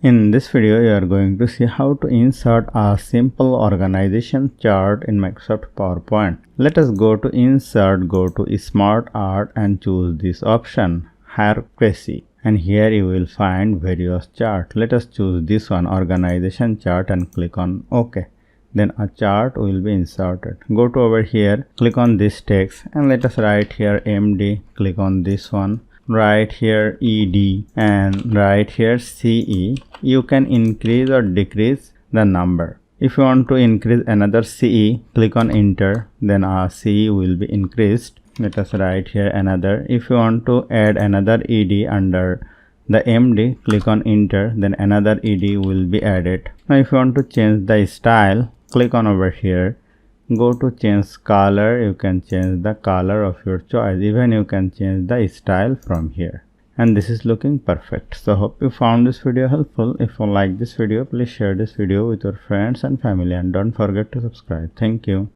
In this video, you are going to see how to insert a simple organization chart in Microsoft PowerPoint. Let us go to Insert, go to SmartArt and choose this option, Hierarchy. And here you will find various charts. Let us choose this one, Organization Chart, and click on OK. Then a chart will be inserted. Go to over here, click on this text and let us write here MD. Click on this one. Right here ED and right here CE. You can increase or decrease the number. If you want to increase another CE, click on enter, then our CE will be increased. Let us write here another. If you want to add another ED under the MD, click on enter, then another ED will be added. Now if you want to change the style, click on over here. Go to change color. You can change the color of your choice. Even you can change the style from here. And this is looking perfect. So hope you found this video helpful. If you like this video, please share this video with your friends and family and don't forget to subscribe. Thank you.